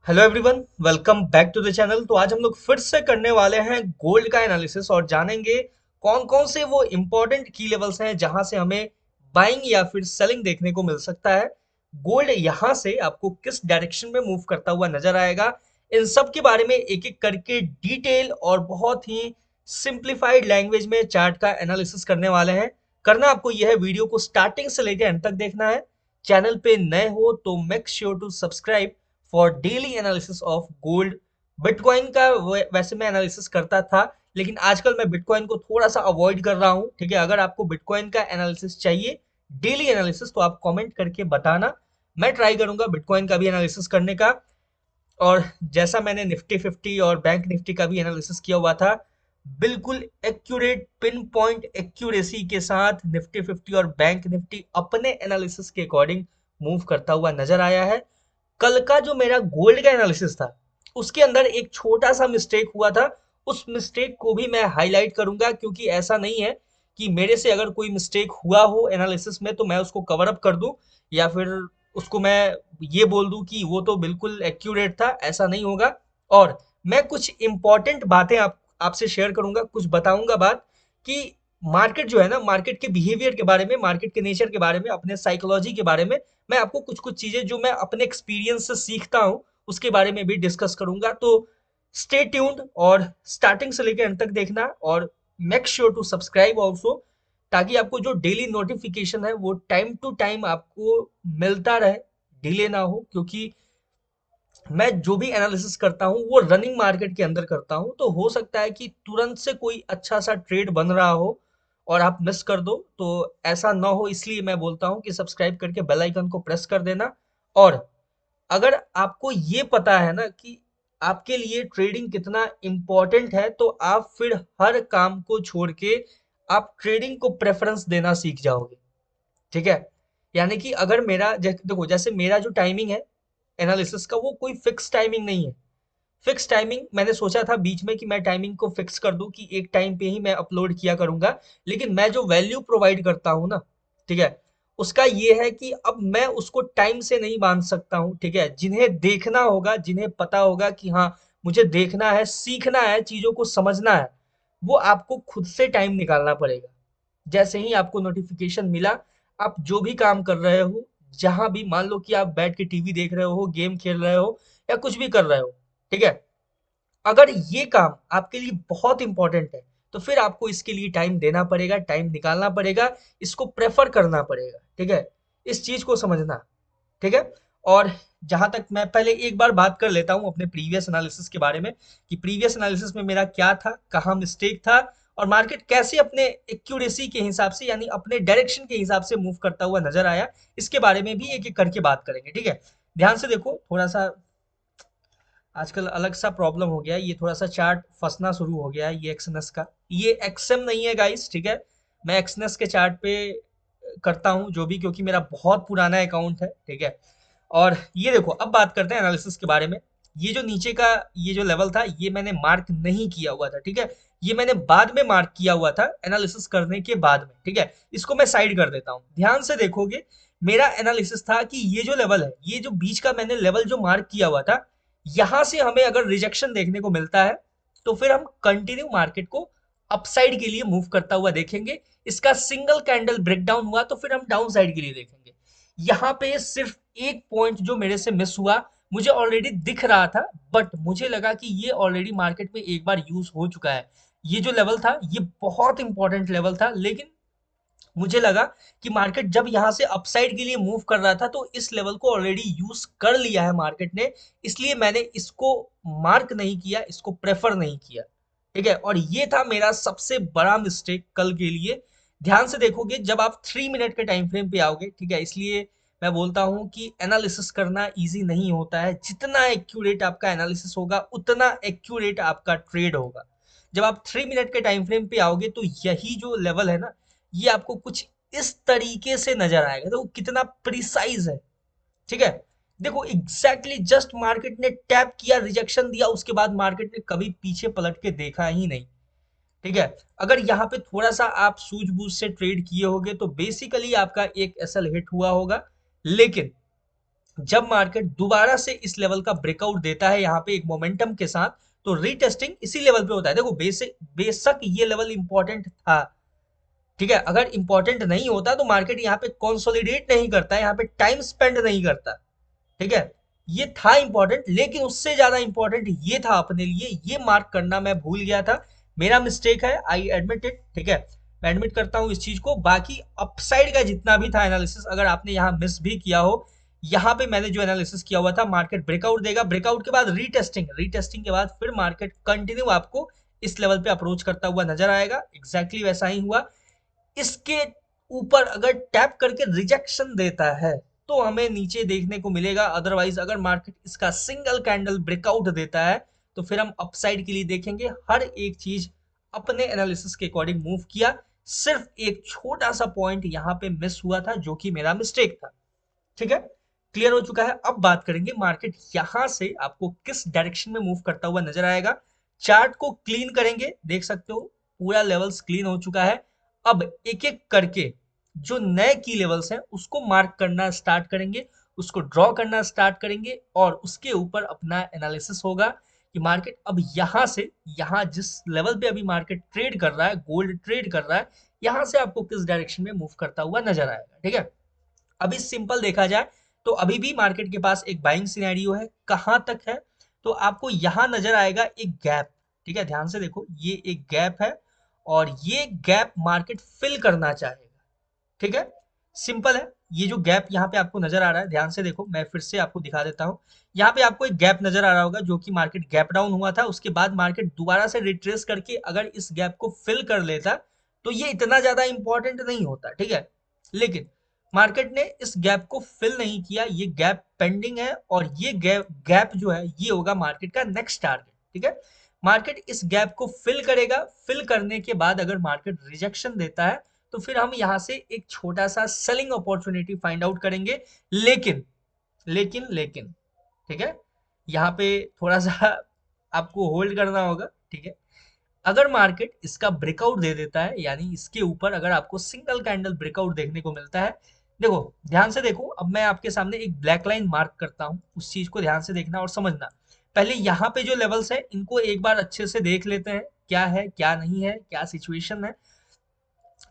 Hello everyone, welcome back to the channel. तो आज हम लोग फिर से करने वाले हैं गोल्ड का एनालिसिस और जानेंगे कौन कौन से वो इंपॉर्टेंट की लेवल्स हैं जहां से हमें बाइंग या फिर सेलिंग देखने को मिल सकता है। गोल्ड यहां से आपको किस डायरेक्शन में मूव करता हुआ नजर आएगा, इन सब के बारे में एक एक करके डिटेल और बहुत ही सिंप्लीफाइड लैंग्वेज में चार्ट का एनालिसिस करने वाले हैं। करना आपको यह है, वीडियो को स्टार्टिंग से लेकर एंड तक देखना है। चैनल पे नए हो तो make sure to subscribe for daily analysis of gold. Bitcoin का वैसे मैं एनालिसिस करता था, लेकिन आजकल मैं बिटकॉइन को थोड़ा सा अवॉइड कर रहा हूं। ठीक है, अगर आपको बिटकॉइन का एनालिसिस चाहिए, डेली एनालिसिस, तो आप कमेंट करके बताना। मैं ट्राई करूंगा बिटकॉइन का भी एनालिसिस करने का। और जैसा मैंने निफ्टी 50 और बैंक निफ्टी का भी एनालिसिस किया हुआ था, बिल्कुल एक्यूरेट पिन पॉइंट एक्यूरेसी के साथ निफ्टी 50 और बैंक निफ्टी अपने एनालिसिस के अकॉर्डिंग मूव करता हुआ नजर आया है। कल का जो मेरा गोल्ड का एनालिसिस था, उसके अंदर एक छोटा सा मिस्टेक हुआ था। उस मिस्टेक को भी मैं हाईलाइट करूंगा, क्योंकि ऐसा नहीं है कि मेरे से अगर कोई मिस्टेक हुआ हो एनालिसिस में तो मैं उसको कवर अप कर दूं, या फिर उसको मैं ये बोल दूं कि वो तो बिल्कुल एक्यूरेट था। ऐसा नहीं होगा। और मैं कुछ इंपॉर्टेंट बातें आपसे शेयर करूंगा, कुछ बताऊंगा बात कि मार्केट जो है ना, मार्केट के बिहेवियर के बारे में, मार्केट के नेचर के बारे में, अपने साइकोलॉजी के बारे में मैं आपको कुछ कुछ चीजें जो मैं अपने एक्सपीरियंस से सीखता हूं उसके बारे में भी डिस्कस करूंगा। तो स्टे ट्यून्ड और स्टार्टिंग से लेकर अंत तक देखना, और make sure to subscribe also, ताकि आपको जो डेली नोटिफिकेशन है वो टाइम टू टाइम आपको मिलता रहे, डिले ना हो। क्योंकि मैं जो भी एनालिसिस करता हूँ वो रनिंग मार्केट के अंदर करता हूँ, तो हो सकता है कि तुरंत से कोई अच्छा सा ट्रेड बन रहा हो और आप मिस कर दो। तो ऐसा ना हो, इसलिए मैं बोलता हूँ कि सब्सक्राइब करके बेल आइकन को प्रेस कर देना। और अगर आपको ये पता है ना कि आपके लिए ट्रेडिंग कितना इम्पोर्टेंट है, तो आप फिर हर काम को छोड़ के आप ट्रेडिंग को प्रेफरेंस देना सीख जाओगे। ठीक है, यानी कि अगर मेरा देखो, जैसे मेरा जो टाइमिंग है एनालिसिस का, वो कोई फिक्स टाइमिंग नहीं है। फिक्स टाइमिंग मैंने सोचा था बीच में कि मैं टाइमिंग को फिक्स कर दूं कि एक टाइम पे ही मैं अपलोड किया करूंगा। लेकिन मैं जो वैल्यू प्रोवाइड करता हूं ना, ठीक है, उसका ये है कि अब मैं उसको टाइम से नहीं बांध सकता हूं। ठीक है, जिन्हें देखना होगा, जिन्हें पता होगा कि हाँ, मुझे देखना है, सीखना है, चीजों को समझना है, वो आपको खुद से टाइम निकालना पड़ेगा। जैसे ही आपको नोटिफिकेशन मिला, आप जो भी काम कर रहे हो, जहां भी, मान लो कि आप बैठ के टीवी देख रहे हो, गेम खेल रहे हो, या कुछ भी कर रहे हो, ठीक है, अगर ये काम आपके लिए बहुत इंपॉर्टेंट है, तो फिर आपको इसके लिए टाइम देना पड़ेगा, टाइम निकालना पड़ेगा, इसको प्रेफर करना पड़ेगा। ठीक है, इस चीज को समझना। ठीक है। और जहां तक, मैं पहले एक बार बात कर लेता हूं अपने प्रीवियस एनालिसिस के बारे में, कि प्रीवियस एनालिसिस में मेरा क्या था, कहां मिस्टेक था, और मार्केट कैसे अपने एक्यूरेसी के हिसाब से, यानी अपने डायरेक्शन के हिसाब से मूव करता हुआ नजर आया। इसके बारे में भी एक एक करके बात करेंगे। ठीक है, ध्यान से देखो। थोड़ा सा आजकल अलग सा प्रॉब्लम हो गया है, ये थोड़ा सा चार्ट फंसना शुरू हो गया है, ये एक्सएनएस का। ये एक्सएम नहीं है गाइस, ठीक है। मैं एक्सएनएस के चार्ट पे करता हूँ जो भी, क्योंकि मेरा बहुत पुराना अकाउंट है। ठीक है, और ये देखो, अब बात करते हैं एनालिसिस के बारे में। ये जो नीचे का ये जो लेवल था, ये मैंने मार्क नहीं किया हुआ था। ठीक है, ये मैंने बाद में मार्क किया हुआ था एनालिसिस करने के बाद में। ठीक है, इसको मैं साइड कर देता हूँ। ध्यान से देखोगे, मेरा एनालिसिस था कि ये जो लेवल है, ये जो बीच का मैंने लेवल जो मार्क किया हुआ था, यहां से हमें अगर रिजेक्शन देखने को मिलता है, तो फिर हम कंटिन्यू मार्केट को अपसाइड के लिए मूव करता हुआ देखेंगे। इसका सिंगल कैंडल ब्रेकडाउन हुआ तो फिर हम डाउन साइड के लिए देखेंगे। यहाँ पे सिर्फ एक पॉइंट जो मेरे से मिस हुआ, मुझे ऑलरेडी दिख रहा था, बट मुझे लगा कि ये ऑलरेडी मार्केट में एक बार यूज हो चुका है। ये जो लेवल था, ये बहुत इंपॉर्टेंट लेवल था, लेकिन मुझे लगा कि मार्केट जब यहाँ से अपसाइड के लिए मूव कर रहा था, तो इस लेवल को ऑलरेडी यूज कर लिया है मार्केट ने, इसलिए मैंने इसको मार्क नहीं किया, इसको प्रेफर नहीं किया। ठीक है, और ये था मेरा सबसे बड़ा मिस्टेक कल के लिए। ध्यान से देखोगे, जब आप 3 मिनट के टाइम फ्रेम पे आओगे, ठीक है, इसलिए मैं बोलता हूं कि एनालिसिस करना इजी नहीं होता है। जितना एक्यूरेट आपका एनालिसिस होगा, उतना एक्यूरेट आपका ट्रेड होगा। जब आप 3 मिनट के टाइम फ्रेम पे आओगे, तो यही जो लेवल है ना, ये आपको कुछ इस तरीके से नजर आएगा। देखो कितना प्रिसाइज है। ठीक है, देखो एग्जैक्टली जस्ट मार्केट ने टैप किया, रिजेक्शन दिया, उसके बाद मार्केट ने कभी पीछे पलट के देखा ही नहीं। ठीक है, अगर यहाँ पे थोड़ा सा आप सूझबूझ से ट्रेड किए होगे, तो बेसिकली आपका एक एसएल हिट हुआ होगा। लेकिन जब मार्केट दोबारा से इस लेवल का ब्रेकआउट देता है यहाँ पे एक मोमेंटम के साथ, तो रीटेस्टिंग इसी लेवल पे होता है। देखो बेसिक बेशक ये लेवल इंपॉर्टेंट था, ठीक है, अगर इंपॉर्टेंट नहीं होता तो मार्केट यहाँ पे कंसोलिडेट नहीं करता, यहाँ पे टाइम स्पेंड नहीं करता, ठीक है। ये था इंपॉर्टेंट, लेकिन उससे ज्यादा इंपॉर्टेंट ये था अपने लिए, ये मार्क करना मैं भूल गया था, मेरा मिस्टेक है, आई एडमिट इट, ठीक है। मैं एडमिट करता हूँ इस चीज को। बाकी अपसाइड का जितना भी था एनालिसिस, अगर आपने यहाँ मिस भी किया हो, यहाँ पे मैंने जो एनालिसिस किया हुआ था, मार्केट ब्रेकआउट देगा, ब्रेकआउट के बाद रीटेस्टिंग, रीटेस्टिंग के बाद फिर मार्केट कंटिन्यू आपको इस लेवल पे अप्रोच करता हुआ नजर आएगा। एग्जैक्टली वैसा ही हुआ। इसके ऊपर अगर टैप करके रिजेक्शन देता है तो हमें नीचे देखने को मिलेगा, अदरवाइज अगर मार्केट इसका सिंगल कैंडल ब्रेकआउट देता है तो फिर हम अपसाइड के लिए देखेंगे। हर एक चीज अपने एनालिसिस के अकॉर्डिंग मूव किया, सिर्फ एक छोटा सा पॉइंट यहाँ पे मिस हुआ था जो कि मेरा मिस्टेक था, ठीक है। क्लियर हो चुका है। अब बात करेंगे मार्केट यहां से आपको किस डायरेक्शन में मूव करता हुआ नजर आएगा। चार्ट को क्लीन करेंगे, देख सकते हो पूरा लेवल्स क्लीन हो चुका है। अब एक एक करके जो नए की लेवल्स हैं उसको मार्क करना स्टार्ट करेंगे, उसको ड्रॉ करना स्टार्ट करेंगे, और उसके ऊपर अपना एनालिसिस होगा कि मार्केट अब यहां से, यहां जिस लेवल पे अभी मार्केट ट्रेड कर रहा है, गोल्ड ट्रेड कर रहा है, यहां से आपको किस डायरेक्शन में मूव करता हुआ नजर आएगा, ठीक है। अभी सिंपल देखा जाए तो अभी भी मार्केट के पास एक बाइंग सिनेरियो है, कहां तक है, तो आपको यहां नजर आएगा एक गैप, ठीक है। ध्यान से देखो, ये एक गैप है और ये गैप मार्केट फिल करना चाहेगा, ठीक है। सिंपल है। ये जो गैप यहाँ पे आपको नजर आ रहा है, ध्यान से देखो, मैं फिर से आपको दिखा देता हूँ। यहाँ पे आपको एक गैप नजर आ रहा होगा जो कि मार्केट गैप डाउन हुआ था, उसके बाद मार्केट दोबारा से रिट्रेस करके अगर इस गैप को फिल कर लेता तो ये इतना ज्यादा इंपॉर्टेंट नहीं होता, ठीक है। लेकिन मार्केट ने इस गैप को फिल नहीं किया, ये गैप पेंडिंग है, और ये गैप गैप जो है ये होगा मार्केट का नेक्स्ट टारगेट, ठीक है। मार्केट इस गैप को फिल करेगा, फिल करने के बाद अगर मार्केट रिजेक्शन देता है तो फिर हम यहाँ से एक छोटा सा सेलिंग अपॉर्चुनिटी फाइंड आउट करेंगे। लेकिन लेकिन ठीक है, यहाँ पे थोड़ा सा आपको होल्ड करना होगा, ठीक है। अगर मार्केट इसका ब्रेकआउट दे देता है, यानी इसके ऊपर अगर आपको सिंगल कैंडल ब्रेकआउट देखने को मिलता है, देखो ध्यान से देखो, अब मैं आपके सामने एक ब्लैक लाइन मार्क करता हूँ, उस चीज को ध्यान से देखना और समझना। पहले यहाँ पे जो लेवल्स है इनको एक बार अच्छे से देख लेते हैं, क्या है क्या नहीं है, क्या सिचुएशन है।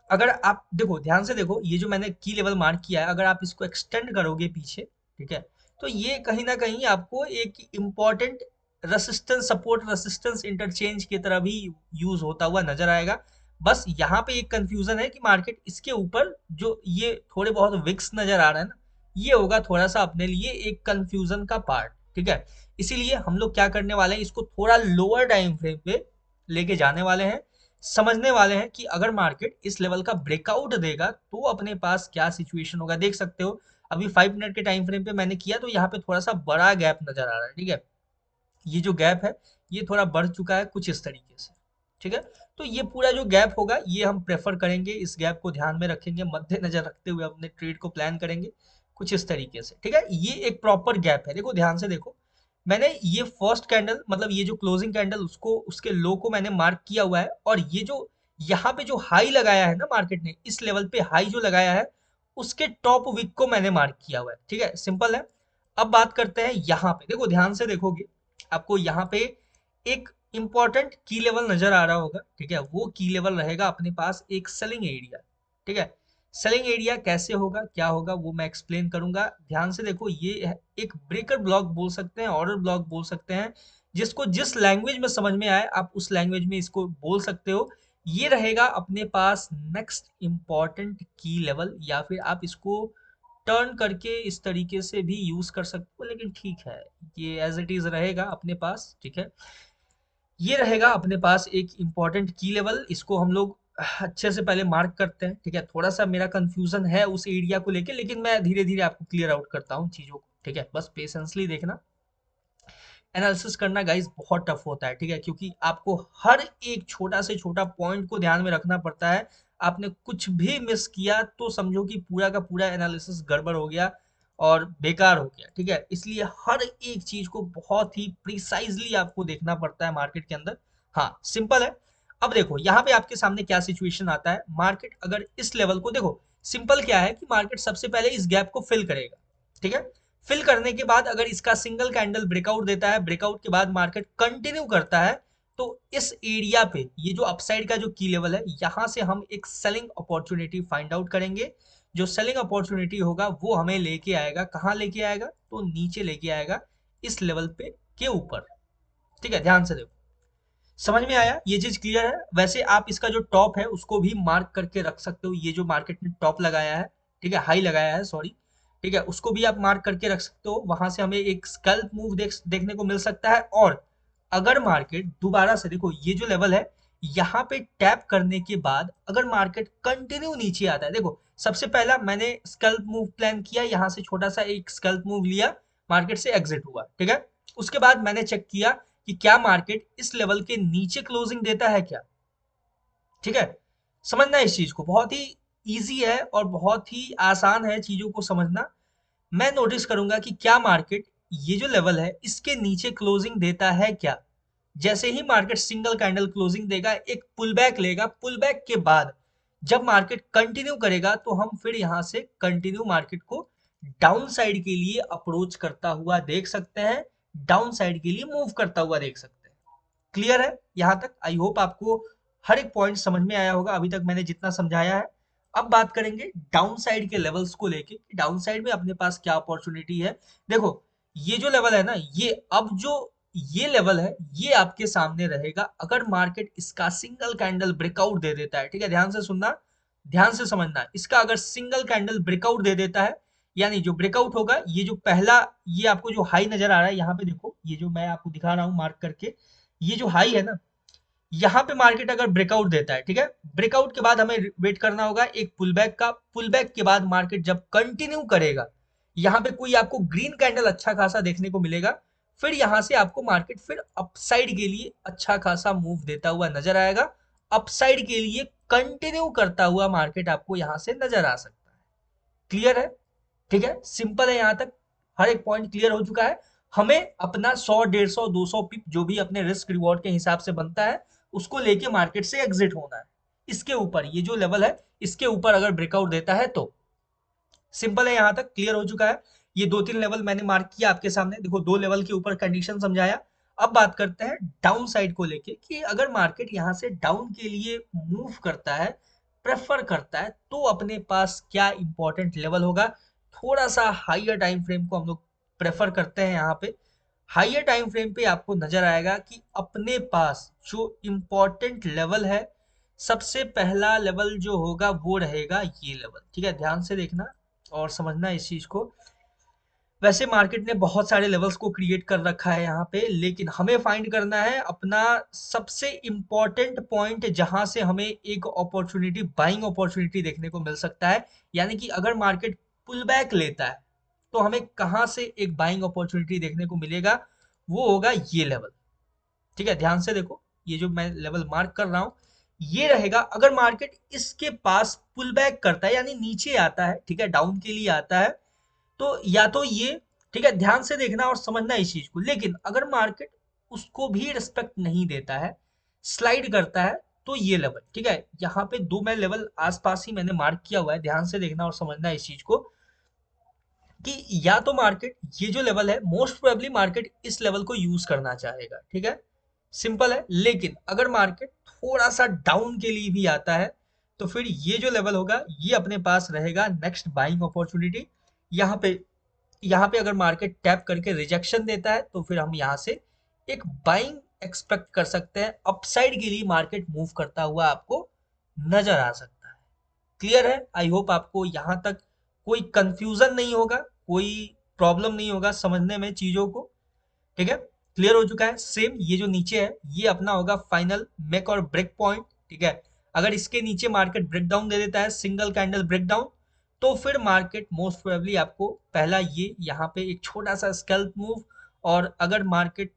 अगर आप देखो, ध्यान से देखो, ये जो मैंने की लेवल मार्क किया है, अगर आप इसको एक्सटेंड करोगे पीछे, ठीक है, तो ये कहीं ना कहीं आपको एक important resistance, support resistance interchange की तरह भी यूज होता हुआ नजर आएगा। बस यहाँ पे एक कंफ्यूजन है कि मार्केट इसके ऊपर जो ये थोड़े बहुत विक्स नजर आ रहा है ना, ये होगा थोड़ा सा अपने लिए एक कंफ्यूजन का पार्ट, ठीक है। इसीलिए हम लोग क्या करने वाले हैं, इसको थोड़ा लोअर टाइम फ्रेम पे लेके जाने वाले हैं, समझने वाले हैं कि अगर मार्केट इस लेवल का ब्रेकआउट देगा तो अपने पास क्या सिचुएशन होगा। देख सकते हो अभी 5 मिनट के टाइम फ्रेम पे मैंने किया तो यहाँ पे थोड़ा सा बड़ा गैप नजर आ रहा है, ठीक है। ये जो गैप है ये थोड़ा बढ़ चुका है कुछ इस तरीके से, ठीक है। तो ये पूरा जो गैप होगा ये हम प्रेफर करेंगे, इस गैप को ध्यान में रखेंगे, मद्देनजर रखते हुए अपने ट्रेड को प्लान करेंगे कुछ इस तरीके से, ठीक है। ये एक प्रॉपर गैप है, देखो ध्यान से देखो, मैंने ये फर्स्ट कैंडल, मतलब ये जो क्लोजिंग कैंडल, उसको उसके लो को मैंने मार्क किया हुआ है, और ये जो यहाँ पे जो हाई लगाया है ना मार्केट ने, इस लेवल पे हाई जो लगाया है उसके टॉप विक को मैंने मार्क किया हुआ है, ठीक है, सिंपल है। अब बात करते हैं यहाँ पे, देखो ध्यान से देखोगे आपको यहाँ पे एक इंपॉर्टेंट की लेवल नजर आ रहा होगा, ठीक है। वो की लेवल रहेगा अपने पास एक सेलिंग एरिया, ठीक है। सेलिंग एरिया कैसे होगा, क्या होगा, वो मैं एक्सप्लेन करूंगा। ध्यान से देखो, ये एक ब्रेकर ब्लॉक बोल सकते हैं, ऑर्डर ब्लॉक बोल सकते हैं, जिसको जिस लैंग्वेज में समझ में आए आप उस लैंग्वेज में इसको बोल सकते हो। ये रहेगा अपने पास नेक्स्ट इंपॉर्टेंट की लेवल, या फिर आप इसको टर्न करके इस तरीके से भी यूज कर सकते हो, लेकिन ठीक है, ये एज इट इज रहेगा अपने पास, ठीक है। ये रहेगा अपने पास एक इंपॉर्टेंट की लेवल, इसको हम लोग अच्छे से पहले मार्क करते हैं, ठीक है। थोड़ा सा मेरा कंफ्यूजन है उस एरिया को लेके, लेकिन मैं धीरे धीरे आपको क्लियर आउट करता हूँ चीजों को, ठीक है। बस पेशेंसली देखना, एनालिसिस करना गाइस बहुत टफ होता है, ठीक है, क्योंकि आपको हर एक छोटा से छोटा पॉइंट को ध्यान में रखना पड़ता है। आपने कुछ भी मिस किया तो समझो कि पूरा का पूरा एनालिसिस गड़बड़ हो गया और बेकार हो गया, ठीक है। इसलिए हर एक चीज को बहुत ही प्रिसाइजली आपको देखना पड़ता है मार्केट के अंदर। हाँ सिंपल है। अब देखो यहाँ पे आपके सामने क्या सिचुएशन आता है, मार्केट अगर इस लेवल को देखो, सिंपल क्या है कि मार्केट सबसे पहले इस गैप को फिल करेगा, ठीक है। फिल करने के बाद अगर इसका सिंगल कैंडल ब्रेकआउट देता है, ब्रेकआउट के बाद मार्केट कंटिन्यू करता है, तो इस एरिया पे ये जो अपसाइड का जो की लेवल है, यहां से हम एक सेलिंग अपॉर्चुनिटी फाइंड आउट करेंगे। जो सेलिंग अपॉर्चुनिटी होगा वो हमें लेके आएगा, कहाँ लेके आएगा, तो नीचे लेके आएगा इस लेवल पे के ऊपर। ठीक है, ध्यान से देखो, समझ में आया, ये चीज क्लियर है। वैसे आप इसका जो टॉप है उसको भी मार्क करके रख सकते हो, ये जो मार्केट ने टॉप लगाया है, ठीक है, हाई लगाया है सॉरी, ठीक है, उसको भी आप मार्क करके रख सकते हो। वहां से हमें एक स्कैल्प मूव देखने को मिल सकता है। और अगर मार्केट दोबारा से देखो, ये जो लेवल है यहाँ पे टैप करने के बाद अगर मार्केट कंटिन्यू नीचे आता है, देखो सबसे पहला मैंने स्कैल्प मूव प्लान किया, यहाँ से छोटा सा एक स्कैल्प मूव लिया, मार्केट से एग्जिट हुआ, ठीक है। उसके बाद मैंने चेक किया कि क्या मार्केट इस लेवल के नीचे क्लोजिंग देता है क्या, ठीक है। समझना इस चीज को, बहुत ही इजी है और बहुत ही आसान है चीजों को समझना। मैं नोटिस करूंगा कि क्या मार्केट ये जो लेवल है इसके नीचे क्लोजिंग देता है क्या। जैसे ही मार्केट सिंगल कैंडल क्लोजिंग देगा, एक पुल बैक लेगा, पुल बैक के बाद जब मार्केट कंटिन्यू करेगा तो हम फिर यहां से कंटिन्यू मार्केट को डाउन साइड के लिए अप्रोच करता हुआ देख सकते हैं, डाउन साइड के लिए मूव करता हुआ देख सकते हैं। क्लियर है यहां तक? आई होप आपको हर एक पॉइंट समझ में आया होगा अभी तक मैंने जितना समझाया है। अब बात करेंगे डाउन साइड के लेवल्स को लेके, डाउन साइड में अपने पास क्या अपॉर्चुनिटी है। देखो ये जो लेवल है ना, ये अब जो ये लेवल है ये आपके सामने रहेगा अगर मार्केट इसका सिंगल कैंडल ब्रेकआउट दे देता है, ठीक है, ध्यान से सुनना, ध्यान से समझना। इसका अगर सिंगल कैंडल ब्रेकआउट दे देता है, यानी जो ब्रेकआउट होगा, ये जो पहला, ये आपको जो हाई नजर आ रहा है यहाँ पे देखो, ये जो मैं आपको दिखा रहा हूँ मार्क करके, ये जो हाई है ना, यहाँ पे मार्केट अगर ब्रेकआउट देता है, ठीक है, ब्रेकआउट के बाद हमें वेट करना होगा एक पुलबैक का। पुलबैक के बाद मार्केट जब कंटिन्यू करेगा, यहाँ पे कोई आपको ग्रीन कैंडल अच्छा खासा देखने को मिलेगा, फिर यहाँ से आपको मार्केट फिर अपसाइड के लिए अच्छा खासा मूव देता हुआ नजर आएगा, अपसाइड के लिए कंटिन्यू करता हुआ मार्केट आपको यहाँ से नजर आ सकता है। क्लियर है? ठीक है, सिंपल है, यहां तक हर एक पॉइंट क्लियर हो चुका है। हमें अपना 100 150 200 पिप जो भी अपने रिस्क रिवॉर्ड के हिसाब से बनता है उसको लेके मार्केट से एग्जिट होना है। इसके ऊपर ये जो लेवल है इसके ऊपर अगर ब्रेकआउट देता है तो सिंपल है, यहां तक क्लियर हो चुका है। ये दो तीन लेवल मैंने मार्क किया आपके सामने, देखो दो लेवल के ऊपर कंडीशन समझाया। अब बात करते हैं डाउन साइड को लेके कि अगर मार्केट यहां से डाउन के लिए मूव करता है, प्रेफर करता है, तो अपने पास क्या इंपॉर्टेंट लेवल होगा। थोड़ा सा हाइयर टाइम फ्रेम को हम लोग प्रेफर करते हैं यहाँ पे। हाइयर टाइम फ्रेम पे आपको नजर आएगा कि अपने पास जो इंपॉर्टेंट लेवल है, सबसे पहला लेवल जो होगा वो रहेगा ये लेवल, ठीक है, ध्यान से देखना और समझना इस चीज को। वैसे मार्केट ने बहुत सारे लेवल्स को क्रिएट कर रखा है यहाँ पे, लेकिन हमें फाइंड करना है अपना सबसे इंपॉर्टेंट पॉइंट जहां से हमें एक अपॉर्चुनिटी, बाइंग अपॉर्चुनिटी देखने को मिल सकता है। यानी कि अगर मार्केट पुल बैक लेता है तो हमें कहां से एक बाइंग अपॉर्चुनिटी देखने को मिलेगा, वो होगा ये लेवल। ठीक है, ध्यान से देखो, ये जो मैं लेवल मार्क कर रहा हूं ये रहेगा अगर मार्केट इसके पास पुल बैक करता है, यानी नीचे आता है, ठीक है, डाउन के लिए आता है, तो या तो ये, ठीक है, ध्यान से देखना और समझना इस चीज को। लेकिन अगर मार्केट उसको भी रिस्पेक्ट नहीं देता है, स्लाइड करता है, तो ये लेवल, ठीक है, यहाँ पे दो मैं लेवल आसपास ही मैंने मार्क किया हुआ है, ध्यान से देखना और समझना इस चीज को कि या तो मार्केट ये जो लेवल है, मोस्ट प्रोबेबली मार्केट इस लेवल को यूज करना चाहेगा, ठीक है, सिंपल है। लेकिन अगर मार्केट थोड़ा सा डाउन के लिए भी आता है तो फिर ये जो लेवल होगा ये अपने पास रहेगा नेक्स्ट बाइंग अपॉर्चुनिटी। यहाँ पे यहाँ पे अगर मार्केट टैप करके रिजेक्शन देता है तो फिर हम यहाँ से एक बाइंग एक्सपेक्ट कर सकते हैं, अपसाइड के लिए मार्केट मूव करता हुआ आपको नजर आ सकता है। क्लियर है? आई होप आपको यहाँ तक कोई कंफ्यूजन नहीं होगा, कोई प्रॉब्लम नहीं होगा समझने में चीजों को। ठीक है, क्लियर हो चुका है। सेम ये जो नीचे है ये अपना होगा फाइनल मेक और ब्रेक पॉइंट, ठीक है। अगर इसके नीचे मार्केट ब्रेकडाउन दे देता है, सिंगल कैंडल ब्रेकडाउन, तो फिर मार्केट मोस्ट प्रोबेबली आपको पहला ये यहाँ पे एक छोटा सा स्कैल्प मूव, और अगर मार्केट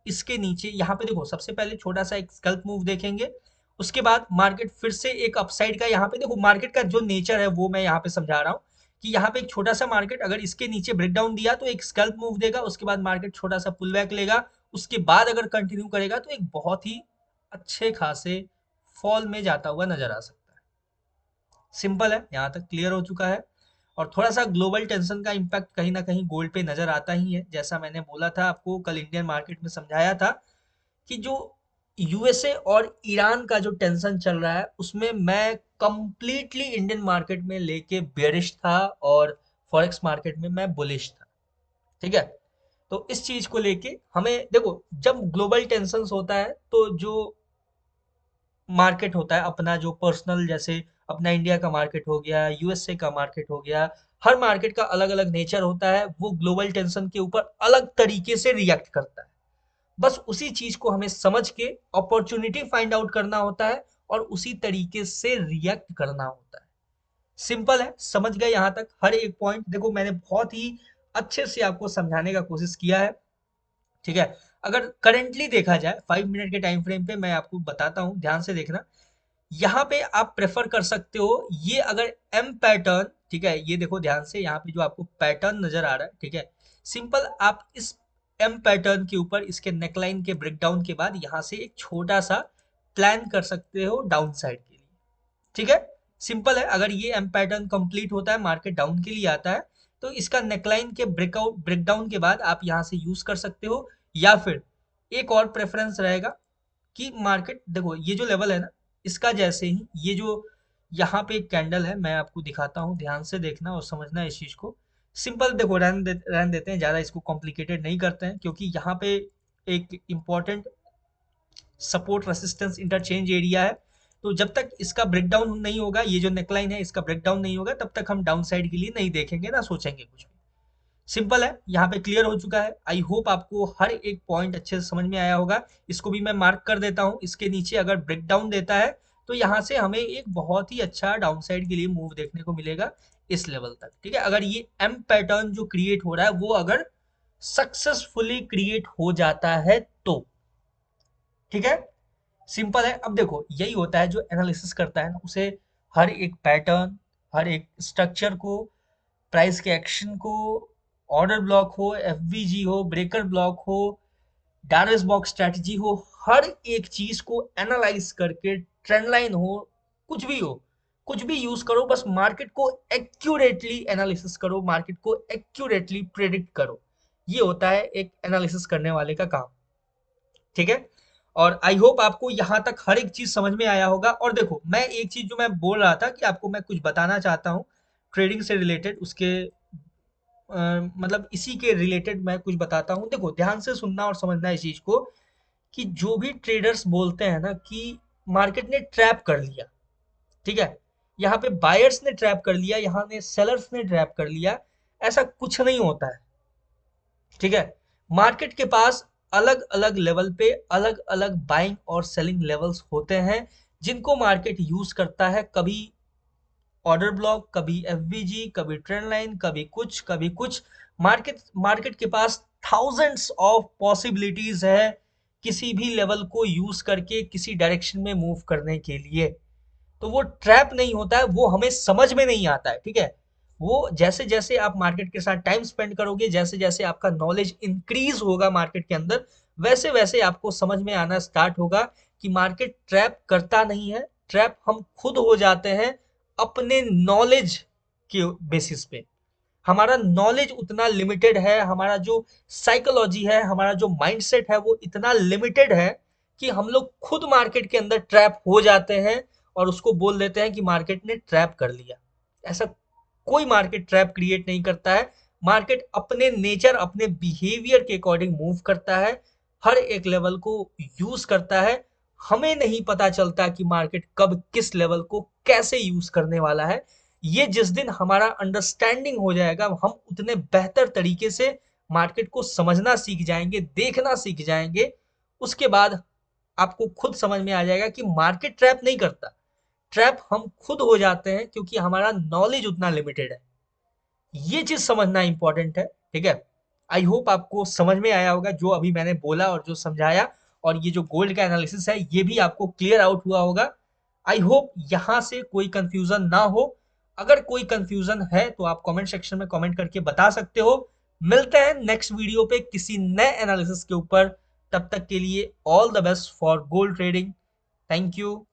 इसके नीचे यहाँ पे देखो सबसे पहले छोटा सा एक स्कैल्प मूव देखेंगे, उसके बाद मार्केट फिर से एक अपसाइड का, यहाँ पे देखो मार्केट का जो नेचर है वो मैं यहाँ पे समझा रहा हूँ कि यहाँ पे एक छोटा सा मार्केट अगर इसके नीचे ब्रेकडाउन दिया तो एक स्कैल्प मूव देगा, उसके बाद मार्केट छोटा सा पुल बैक लेगा, उसके बाद अगर कंटिन्यू करेगा तो एक बहुत ही अच्छे खासे फॉल में जाता हुआ नजर आ सकता है। सिंपल है, यहाँ तक क्लियर हो चुका है। और थोड़ा सा ग्लोबल टेंशन का इम्पैक्ट कहीं ना कहीं गोल्ड पे नजर आता ही है। जैसा मैंने बोला था आपको, कल इंडियन मार्केट में समझाया था कि जो यूएसए और ईरान का जो टेंशन चल रहा है उसमें मैं कंप्लीटली इंडियन मार्केट में लेके बेरिश था और फॉरेक्स मार्केट में मैं बुलिश था। ठीक है, तो इस चीज को लेके हमें देखो, जब ग्लोबल टेंशन होता है तो जो मार्केट होता है अपना, जो पर्सनल, जैसे अपना इंडिया का मार्केट हो गया, यूएसए का मार्केट हो गया, हर मार्केट का अलग अलग नेचर होता है, वो ग्लोबल टेंशन के ऊपर अलग तरीके से रिएक्ट करता है। बस उसी चीज को हमें समझ के अपॉर्चुनिटी फाइंड आउट करना होता है और उसी तरीके से रिएक्ट करना होता है। सिंपल है, समझ गए यहाँ तक हर एक पॉइंट? देखो मैंने बहुत ही अच्छे से आपको समझाने का कोशिश किया है। ठीक है, अगर करेंटली देखा जाए 5 मिनट के टाइम फ्रेम पे मैं आपको बताता हूँ, ध्यान से देखना। यहाँ पे आप प्रेफर कर सकते हो, ये अगर एम पैटर्न, ठीक है, ये देखो ध्यान से, यहाँ पे जो आपको पैटर्न नजर आ रहा है, ठीक है, सिंपल आप इस एम पैटर्न के ऊपर इसके नेकलाइन के ब्रेकडाउन के बाद यहाँ से एक छोटा सा प्लान कर सकते हो डाउन साइड के लिए। ठीक है, सिंपल है। अगर ये एम पैटर्न कंप्लीट होता है, मार्केट डाउन के लिए आता है, तो इसका नेकलाइन के ब्रेकआउट ब्रेकडाउन के बाद आप यहाँ से यूज कर सकते हो। या फिर एक और प्रेफरेंस रहेगा कि मार्केट, देखो ये जो लेवल है ना, इसका जैसे ही ये जो यहाँ पे एक कैंडल है, मैं आपको दिखाता हूँ, ध्यान से देखना और समझना इस चीज को। सिंपल देखो, रहने देते हैं, ज्यादा इसको कॉम्प्लिकेटेड नहीं करते हैं, क्योंकि यहाँ पे एक important support resistance interchange area है। तो जब तक इसका ब्रेकडाउन नहीं होगा, ये जो नेकलाइन है इसका ब्रेकडाउन नहीं होगा, तब तक हम डाउन साइड के लिए नहीं देखेंगे ना सोचेंगे कुछ भी। सिंपल है, यहाँ पे क्लियर हो चुका है। आई होप आपको हर एक पॉइंट अच्छे से समझ में आया होगा। इसको भी मैं मार्क कर देता हूँ, इसके नीचे अगर ब्रेकडाउन देता है तो यहाँ से हमें एक बहुत ही अच्छा डाउन साइड के लिए मूव देखने को मिलेगा इस लेवल तक। ठीक है, अगर ये एम पैटर्न जो क्रिएट हो रहा है वो अगर सक्सेसफुली क्रिएट हो जाता है तो। ठीक है, सिंपल है। अब देखो यही होता है जो एनालिसिस करता है ना, उसे हर एक पैटर्न, हर एक स्ट्रक्चर को, प्राइस के एक्शन को, ऑर्डर ब्लॉक हो, एफवीजी हो, ब्रेकर ब्लॉक हो, डायरेक्ट बॉक्स स्ट्रेटजी हो, हर एक चीज को एनालाइज करके, ट्रेंड लाइन हो, कुछ भी हो, कुछ भी यूज करो, बस मार्केट को एक्यूरेटली एनालिसिस करो, मार्केट को एक्यूरेटली प्रेडिक्ट करो। ये होता है एक एनालिसिस करने वाले का काम। ठीक है, और आई होप आपको यहाँ तक हर एक चीज समझ में आया होगा। और देखो, मैं एक चीज जो मैं बोल रहा था कि आपको मैं कुछ बताना चाहता हूँ ट्रेडिंग से रिलेटेड, उसके मतलब इसी के रिलेटेड मैं कुछ बताता हूँ। देखो ध्यान से सुनना और समझना इस चीज को, कि जो भी ट्रेडर्स बोलते हैं ना कि मार्केट ने ट्रैप कर लिया, ठीक है, यहाँ पे बायर्स ने ट्रैप कर लिया, यहाँ ने सेलर्स ने ट्रैप कर लिया, ऐसा कुछ नहीं होता है। ठीक है, मार्केट के पास अलग अलग लेवल पे अलग अलग बाइंग और सेलिंग लेवल्स होते हैं, जिनको मार्केट यूज करता है। कभी ऑर्डर ब्लॉक, कभी एफवीजी, कभी ट्रेंड लाइन, कभी कुछ कभी कुछ। मार्केट मार्केट के पास थाउजेंड्स ऑफ पॉसिबिलिटीज है किसी भी लेवल को यूज करके किसी डायरेक्शन में मूव करने के लिए। तो वो ट्रैप नहीं होता है, वो हमें समझ में नहीं आता है। ठीक है, वो जैसे जैसे आप मार्केट के साथ टाइम स्पेंड करोगे, जैसे जैसे आपका नॉलेज इंक्रीज होगा मार्केट के अंदर, वैसे वैसे आपको समझ में आना स्टार्ट होगा कि मार्केट ट्रैप करता नहीं है, ट्रैप हम खुद हो जाते हैं अपने नॉलेज के बेसिस पे। हमारा नॉलेज उतना लिमिटेड है, हमारा जो साइकोलॉजी है, हमारा जो माइंडसेट है, वो इतना लिमिटेड है कि हम लोग खुद मार्केट के अंदर ट्रैप हो जाते हैं और उसको बोल देते हैं कि मार्केट ने ट्रैप कर लिया। ऐसा कोई मार्केट ट्रैप क्रिएट नहीं करता है। मार्केट अपने नेचर, अपने बिहेवियर के अकॉर्डिंग मूव करता है, हर एक लेवल को यूज करता है। हमें नहीं पता चलता कि मार्केट कब किस लेवल को कैसे यूज करने वाला है। ये जिस दिन हमारा अंडरस्टैंडिंग हो जाएगा, हम उतने बेहतर तरीके से मार्केट को समझना सीख जाएंगे, देखना सीख जाएंगे। उसके बाद आपको खुद समझ में आ जाएगा कि मार्केट ट्रैप नहीं करता, ट्रैप हम खुद हो जाते हैं, क्योंकि हमारा नॉलेज उतना लिमिटेड है। ये चीज समझना इंपॉर्टेंट है। ठीक है, आई होप आपको समझ में आया होगा जो अभी मैंने बोला और जो समझाया, और ये जो गोल्ड का एनालिसिस है ये भी आपको क्लियर आउट हुआ होगा। आई होप यहाँ से कोई कंफ्यूजन ना हो। अगर कोई कंफ्यूजन है तो आप कमेंट सेक्शन में कमेंट करके बता सकते हो। मिलते हैं नेक्स्ट वीडियो पे किसी नए एनालिसिस के ऊपर। तब तक के लिए all the best for gold trading. Thank you.